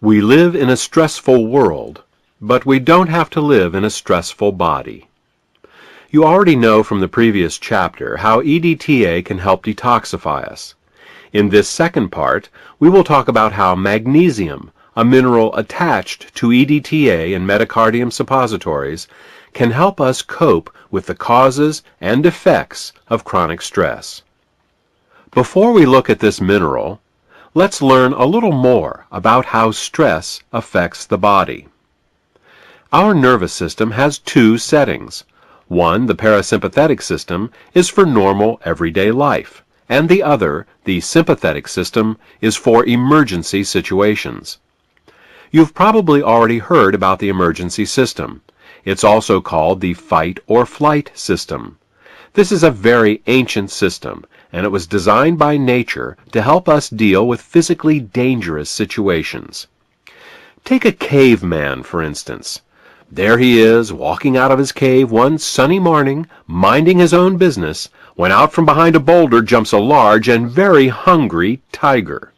We live in a stressful world, but we don't have to live in a stressful body. You already know from the previous chapter how EDTA can help detoxify us. In this second part, we will talk about how magnesium, a mineral attached to EDTA and metacardium suppositories, can help us cope with the causes and effects of chronic stress. Before we look at this mineral, let's learn a little more about how stress affects the body. Our nervous system has two settings. One, the parasympathetic system, is for normal everyday life, and the other, the sympathetic system, is for emergency situations. You've probably already heard about the emergency system. It's also called the fight or flight system. This is a very ancient system, and it was designed by nature to help us deal with physically dangerous situations. Take a caveman, for instance. There he is, walking out of his cave one sunny morning, minding his own business, when out from behind a boulder jumps a large and very hungry tiger.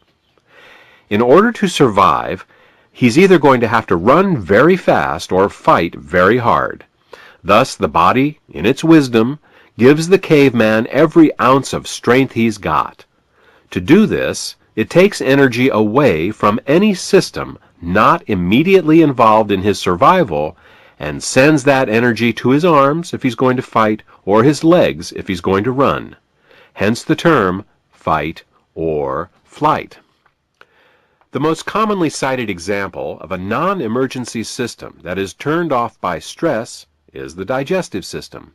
In order to survive, he's either going to have to run very fast or fight very hard. Thus, the body, in its wisdom, gives the caveman every ounce of strength he's got. To do this, it takes energy away from any system not immediately involved in his survival and sends that energy to his arms if he's going to fight or his legs if he's going to run. Hence the term fight or flight. The most commonly cited example of a non-emergency system that is turned off by stress is the digestive system.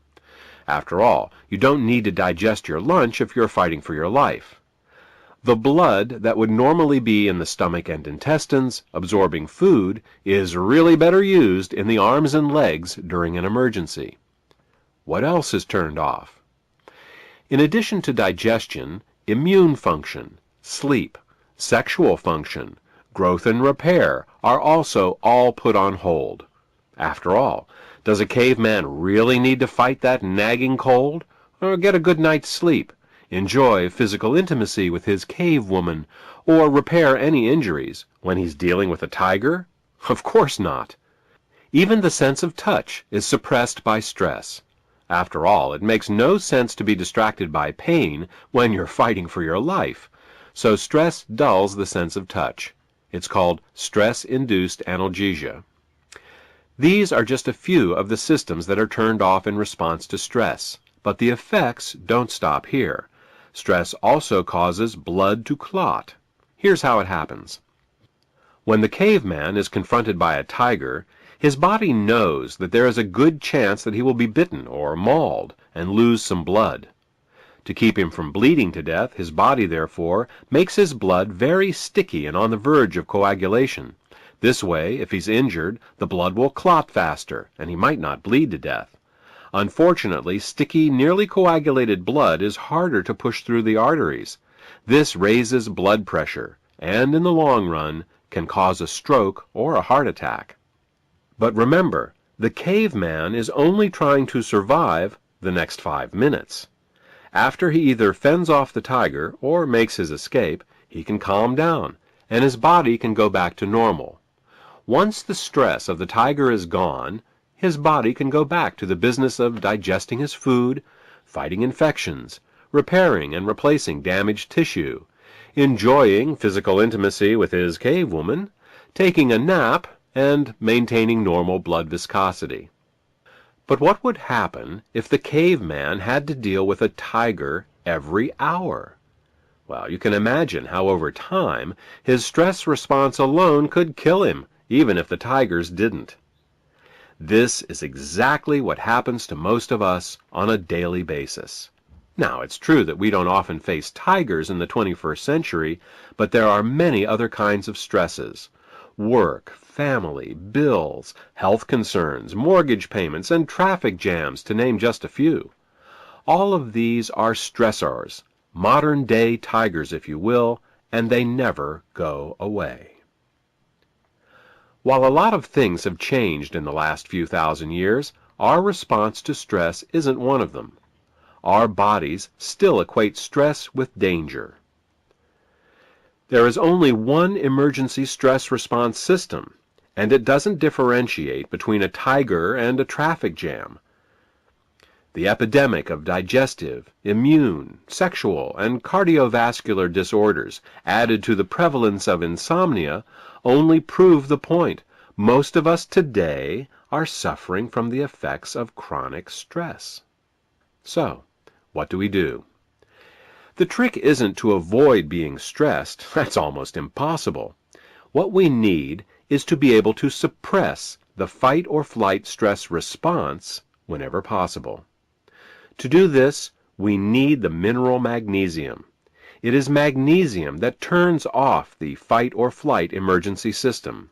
After all, you don't need to digest your lunch if you're fighting for your life. The blood that would normally be in the stomach and intestines absorbing food is really better used in the arms and legs during an emergency. What else is turned off? In addition to digestion, immune function, sleep, sexual function, growth and repair are also all put on hold. After all, does a caveman really need to fight that nagging cold, or get a good night's sleep, enjoy physical intimacy with his cave woman, or repair any injuries when he's dealing with a tiger? Of course not. Even the sense of touch is suppressed by stress. After all, it makes no sense to be distracted by pain when you're fighting for your life, so stress dulls the sense of touch. It's called stress-induced analgesia. These are just a few of the systems that are turned off in response to stress, but the effects don't stop here. Stress also causes blood to clot. Here's how it happens. When the caveman is confronted by a tiger, his body knows that there is a good chance that he will be bitten or mauled and lose some blood. To keep him from bleeding to death, his body, therefore, makes his blood very sticky and on the verge of coagulation. This way, if he's injured, the blood will clot faster, and he might not bleed to death. Unfortunately, sticky, nearly coagulated blood is harder to push through the arteries. This raises blood pressure, and in the long run, can cause a stroke or a heart attack. But remember, the caveman is only trying to survive the next 5 minutes. After he either fends off the tiger or makes his escape, he can calm down, and his body can go back to normal. Once the stress of the tiger is gone, his body can go back to the business of digesting his food, fighting infections, repairing and replacing damaged tissue, enjoying physical intimacy with his cave woman, taking a nap, and maintaining normal blood viscosity. But what would happen if the caveman had to deal with a tiger every hour? Well, you can imagine how over time his stress response alone could kill him, even if the tigers didn't. This is exactly what happens to most of us on a daily basis. Now, it's true that we don't often face tigers in the 21st century, but there are many other kinds of stresses. Work, family, bills, health concerns, mortgage payments, and traffic jams, to name just a few. All of these are stressors, modern-day tigers, if you will, and they never go away. While a lot of things have changed in the last few thousand years, our response to stress isn't one of them. Our bodies still equate stress with danger. There is only one emergency stress response system, and it doesn't differentiate between a tiger and a traffic jam. The epidemic of digestive, immune, sexual, and cardiovascular disorders added to the prevalence of insomnia only prove the point. Most of us today are suffering from the effects of chronic stress. So, what do we do? The trick isn't to avoid being stressed. That's almost impossible. What we need is to be able to suppress the fight or flight stress response whenever possible. To do this, we need the mineral magnesium. It is magnesium that turns off the fight or flight emergency system.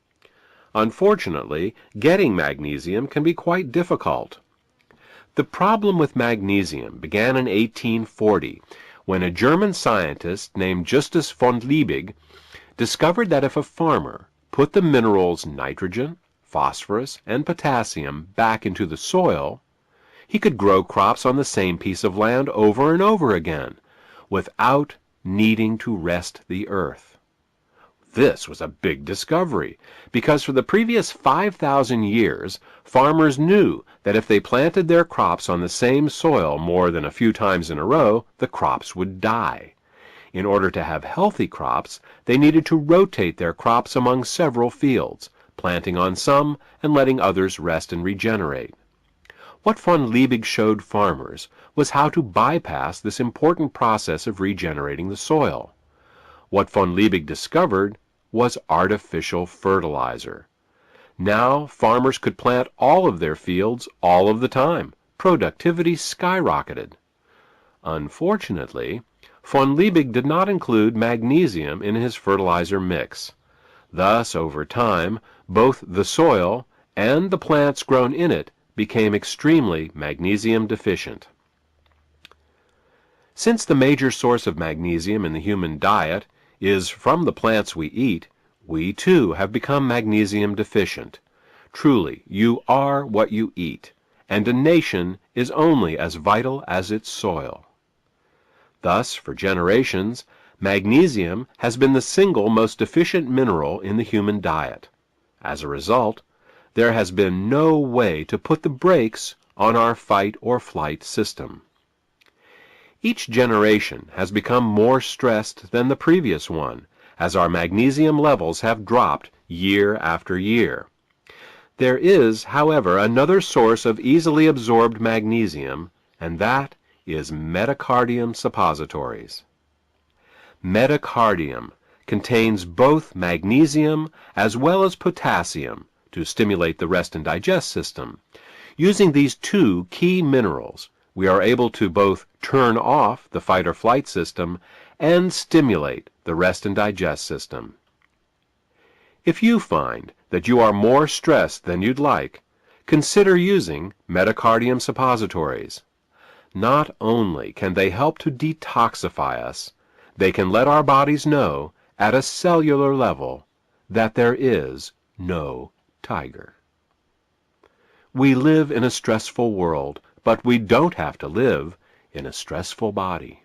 Unfortunately, getting magnesium can be quite difficult. The problem with magnesium began in 1840 when a German scientist named Justus von Liebig discovered that if a farmer put the minerals nitrogen, phosphorus, and potassium back into the soil, he could grow crops on the same piece of land over and over again, without needing to rest the earth. This was a big discovery, because for the previous 5,000 years, farmers knew that if they planted their crops on the same soil more than a few times in a row, the crops would die. In order to have healthy crops, they needed to rotate their crops among several fields, planting on some and letting others rest and regenerate. What von Liebig showed farmers was how to bypass this important process of regenerating the soil. What von Liebig discovered was artificial fertilizer. Now farmers could plant all of their fields all of the time. Productivity skyrocketed. Unfortunately, von Liebig did not include magnesium in his fertilizer mix. Thus, over time, both the soil and the plants grown in it became extremely magnesium deficient. Since the major source of magnesium in the human diet is from the plants we eat, we too have become magnesium deficient. Truly, you are what you eat, and a nation is only as vital as its soil. Thus, for generations, magnesium has been the single most deficient mineral in the human diet. As a result, there has been no way to put the brakes on our fight or flight system. Each generation has become more stressed than the previous one, as our magnesium levels have dropped year after year. There is, however, another source of easily absorbed magnesium, and that is metacardium suppositories. Metacardium contains both magnesium as well as potassium to stimulate the rest and digest system. Using these two key minerals, we are able to both turn off the fight or flight system and stimulate the rest and digest system. If you find that you are more stressed than you'd like, consider using metacardium suppositories. Not only can they help to detoxify us, they can let our bodies know at a cellular level that there is no tiger. We live in a stressful world, but we don't have to live in a stressful body.